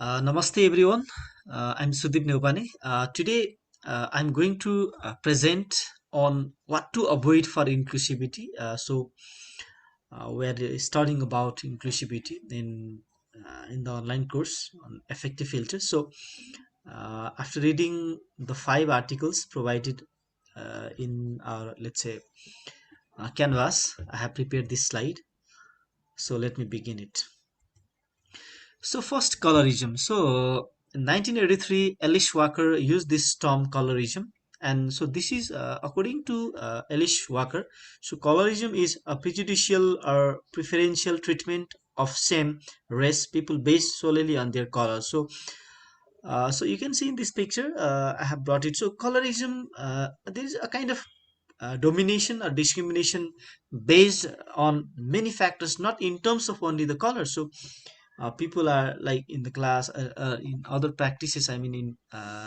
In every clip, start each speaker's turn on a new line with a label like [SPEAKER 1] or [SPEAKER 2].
[SPEAKER 1] Namaste everyone. I'm Sudeep Neupane. Today I'm going to present on what to avoid for inclusivity. We're studying about inclusivity in the online course on effective filters. After reading the 5 articles provided in our, let's say, canvas, I have prepared this slide. So let me begin it. So first, colorism. In 1983, Elish Walker used this term colorism, and so this is according to Elish Walker. So colorism is a prejudicial or preferential treatment of same race people based solely on their color. So you can see in this picture, I have brought it. So colorism, there is a kind of domination or discrimination based on many factors, not in terms of only the color. People are like in the class, in other practices, I mean in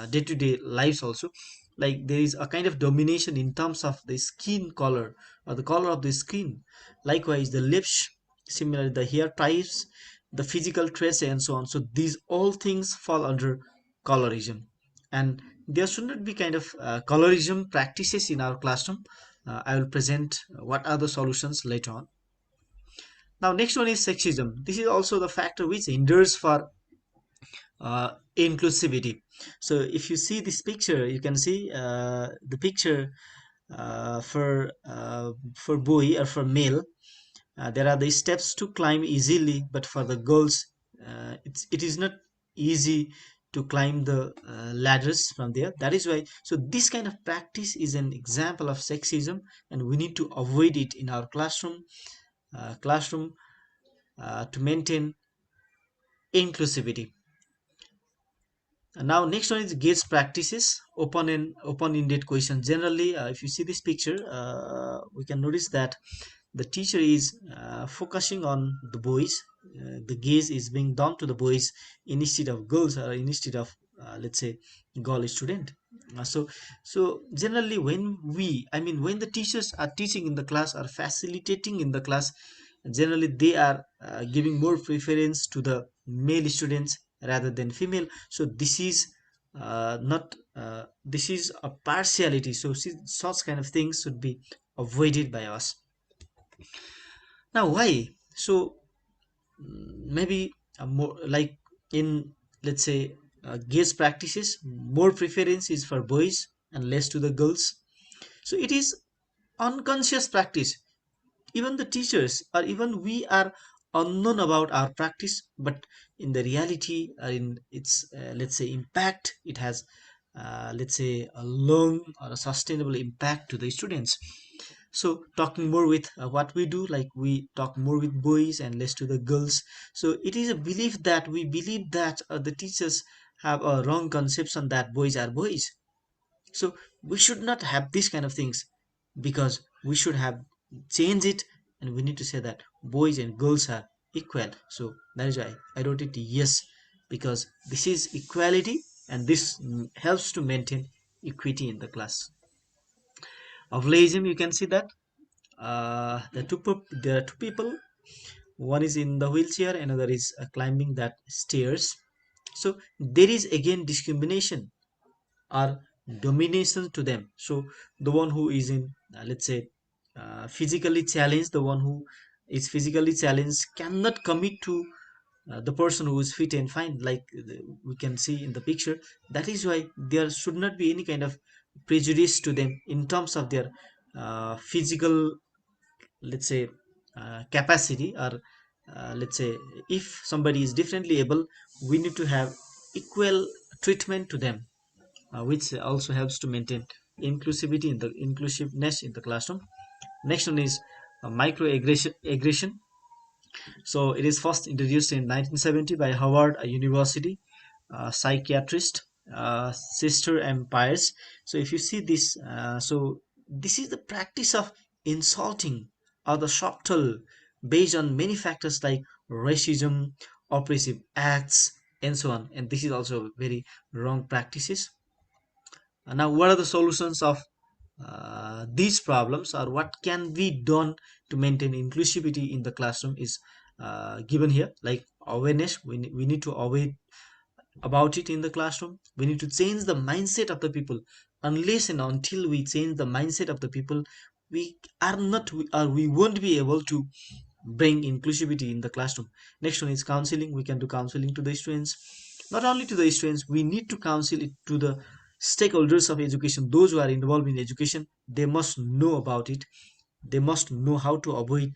[SPEAKER 1] day-to-day lives also, like there is a kind of domination in terms of the skin color or the color of the skin. Likewise, the lips, similarly the hair types, the physical traits, and so on. So these all things fall under colorism, and there should not be kind of colorism practices in our classroom. I will present what are the solutions later on. Now, next one is sexism. This is also the factor which hinders for inclusivity. So if you see this picture, you can see the picture for boy or for male. There are the steps to climb easily, but for the girls, it is not easy to climb the ladders from there. That is why. So this kind of practice is an example of sexism, and we need to avoid it in our classroom to maintain inclusivity. And now next one is gaze practices, open-ended questions. Generally, if you see this picture, we can notice that the teacher is focusing on the boys. The gaze is being done to the boys instead of girls, or instead of let's say girl student. So generally, when the teachers are teaching in the class or facilitating in the class, generally they are giving more preference to the male students rather than female. So this is not this is a partiality. So such kind of things should be avoided by us. Now, why? Maybe more like in, let's say, gaze practices, more preference is for boys and less to the girls. So it is unconscious practice. Even the teachers or even we are unknown about our practice, but in the reality, in its let's say impact, it has let's say a long or a sustainable impact to the students. So talking more with what we do, like we talk more with boys and less to the girls. So it is a belief that we believe that the teachers have a wrong conception that boys are boys. So we should not have these kind of things, because we should have changed it, and we need to say that boys and girls are equal. So that is why I wrote it yes, because this is equality, and this helps to maintain equity in the class. Of laism, you can see that there are two people. One is in the wheelchair, another is climbing that stairs. So there is again discrimination or domination to them. So the one who is in let's say physically challenged, the one who is physically challenged cannot commit to the person who is fit and fine, like we can see in the picture. That is why there should not be any kind of prejudice to them in terms of their physical, let's say, capacity, or let's say if somebody is differently able, we need to have equal treatment to them, which also helps to maintain inclusiveness in the classroom. Next one is microaggression. So it is first introduced in 1970 by Howard University psychiatrist, Sister Empires. So if you see this, so this is the practice of insulting or the subtle based on many factors like racism, oppressive acts, and so on. And this is also very wrong practices. Now, what are the solutions of these problems, or what can be done to maintain inclusivity in the classroom is given here. Like awareness, we need to about it in the classroom. We need to change the mindset of the people. Unless and until we change the mindset of the people, we are not or we won't be able to bring inclusivity in the classroom. Next one is counseling. We can do counseling to the students. Not only to the students, we need to counsel it to the stakeholders of education. Those who are involved in education, they must know about it. They must know how to avoid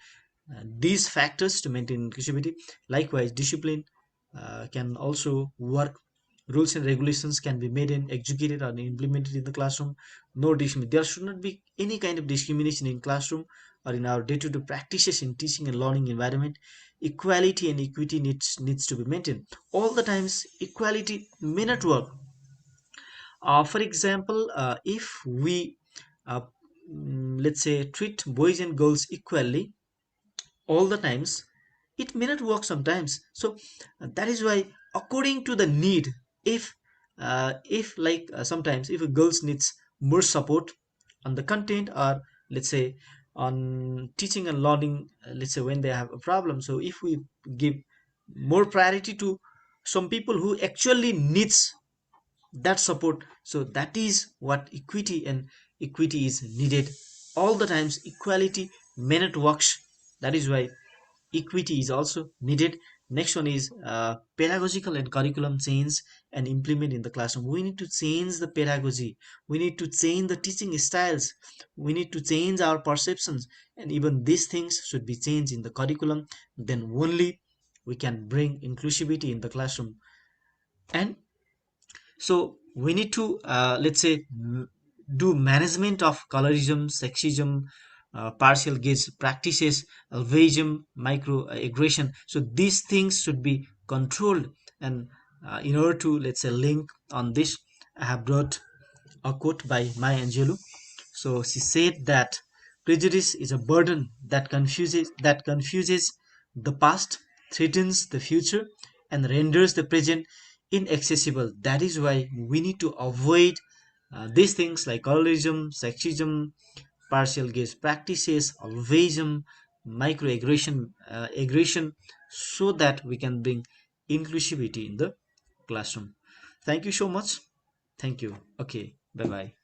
[SPEAKER 1] these factors to maintain inclusivity. Likewise, discipline can also work. Rules and regulations can be made and executed and implemented in the classroom. No discrimination. There should not be any kind of discrimination in classroom or in our day-to-day practices in teaching and learning environment. Equality and equity needs to be maintained. All the times, equality may not work. For example, if we uh, let's say treat boys and girls equally all the times, it may not work sometimes. So that is why, according to the need, if like sometimes if a girls needs more support on the content, or let's say on teaching and learning, let's say when they have a problem, so if we give more priority to some people who actually needs that support, so that is what equity, and equity is needed all the times. Equality may not works. That is why equity is also needed. Next one is pedagogical and curriculum change and implement in the classroom. We need to change the pedagogy, we need to change the teaching styles, we need to change our perceptions, and even these things should be changed in the curriculum. Then only we can bring inclusivity in the classroom. And so we need to let's say do management of colorism, sexism, partial gaze practices, alveism, microaggression. So these things should be controlled. And in order to, let's say, link on this, I have brought a quote by Maya Angelou. So she said that prejudice is a burden that confuses the past, threatens the future, and renders the present inaccessible. That is why we need to avoid these things like colorism, sexism, partial gaze practices, alveism, aggression, so that we can bring inclusivity in the classroom. Thank you so much. Thank you. Okay. Bye bye.